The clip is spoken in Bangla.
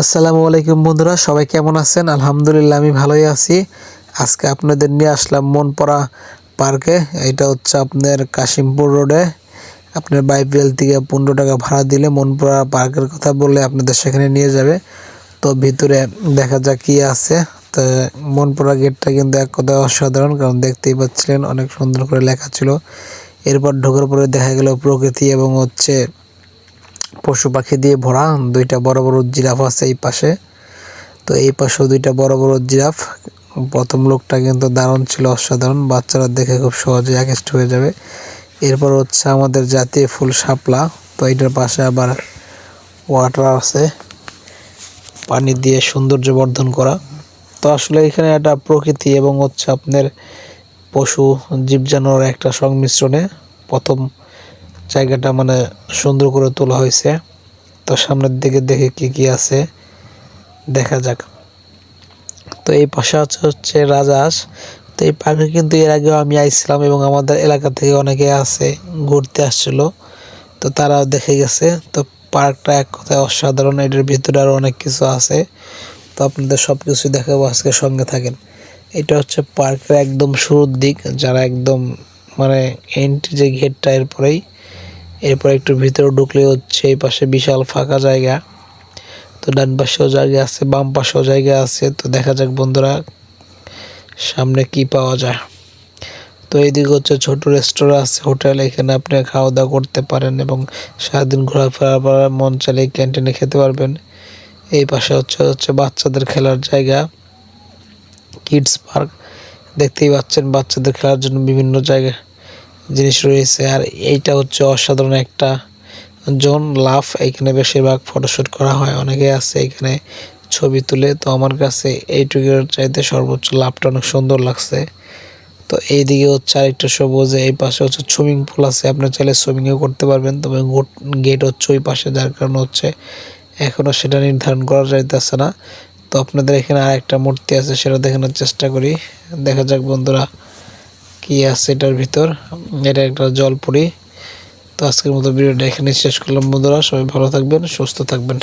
আসসালামু আলাইকুম বন্ধুরা, সবাই কেমন আছেন? আলহামদুলিল্লাহ আমি ভালোই আছি। আজকে আপনাদের নিয়ে আসলাম মনপরা পার্কে। এটা হচ্ছে আপনার কাশিমপুর রোডে। আপনার বাইপেল থেকে 15 টাকা ভাড়া দিলে মনপরা পার্কের কথা বললে আপনাদের সেখানে নিয়ে যাবে। তো ভিতরে দেখা যাক কি আছে। তো মনপরা গেটটা কিন্তু এক কথায় অসাধারণ, কারণ দেখতেই পাচ্ছিলেন অনেক সুন্দর করে লেখা ছিল। এরপর ঢোকার পরে দেখা গেল প্রকৃতি এবং হচ্ছে পশু পাখি দিয়ে ভরা। দুইটা বড় বড় জিরাফ আছে এই পাশে, তো এই পাশেও দুইটা বড় বড় জিরাফ। প্রথম লোকটা কিন্তু দারুণ ছিল, অসাধারণ, বাচ্চারা দেখে খুব সহজে আকৃষ্ট হয়ে যাবে। এরপর হচ্ছে আমাদের জাতীয় ফুল শাপলা। তো এটার পাশে আবার ওয়াটার আছে, পানি দিয়ে সৌন্দর্য বর্ধন করা। তো আসলে এখানে একটা প্রকৃতি এবং হচ্ছে আপনার পশু জীব জানোয়ার একটা সংমিশ্রণে প্রথম জায়গাটা মানে সুন্দর করে তোলা হয়েছে। তো সামনের দিকে দেখে কি আছে দেখা যাক। তো এই পাশে হচ্ছে রাজহাঁস। তো এই পার্কে কিন্তু এর আগেও আমি আইছিলাম এবং আমাদের এলাকা থেকে অনেকে আছে ঘুরতে আসছিল, তো তারাও দেখে গেছে। তো পার্কটা এক কথায় অসাধারণ, এটার ভিতরে আরও অনেক কিছু আছে। তো আপনাদের সব কিছু দেখাবো, আজকে সঙ্গে থাকেন। এটা হচ্ছে পার্কের একদম শুরুর দিক, যারা একদম মানে এন্ট্রি যে গেটটা, এরপর একটু ভিতরে ঢুকলে হচ্ছে এই পাশে বিশাল ফাঁকা জায়গা। তো ডান পাশেও জায়গা আছে, বাম পাশেও জায়গা আছে। তো দেখা যাক বন্ধুরা সামনে কি পাওয়া যায়। তো এইদিকে হচ্ছে ছোট রেস্টুরেন্ট আছে, হোটেল, এখানে আপনি খাওয়া দাওয়া করতে পারেন এবং সারাদিন ঘোরাফেরা করার মন চাইলে ক্যান্টিনে খেতে পারবেন। এই পাশে হচ্ছে বাচ্চাদের খেলার জায়গা, কিডস পার্ক। দেখতেই পাচ্ছেন বাচ্চাদের খেলার জন্য বিভিন্ন জায়গা জিনিস রয়েছে। আর এইটা হচ্ছে অসাধারণ একটা জোন লাভ, এখানে বেশিরভাগ ফটোশ্যুট করা হয়, অনেকে আছে এখানে ছবি তুলে। তো আমার কাছে এইটুকুর চাইতে সর্বোচ্চ লাভটা অনেক সুন্দর লাগছে। তো এইদিকে হচ্ছে আরেকটা সবুজ, এই পাশে হচ্ছে সুইমিং পুল আছে, আপনি চাইলে সুইমিংও করতে পারবেন। তবে গেট হচ্ছে ওই পাশে, যার কারণে হচ্ছে এখনও সেটা নির্ধারণ করা যাইতেছে না। তো আপনাদের এখানে আরেকটা মূর্তি আছে, সেটা দেখানোর চেষ্টা করি। দেখা যাক বন্ধুরা কি আছে এটার ভিতর। এটা একটা জলপুরি। তো আজকের মতো ভিডিওটা এখানে শেষ করলাম বন্ধুরা, সবাই ভালো থাকবেন, সুস্থ থাকবেন।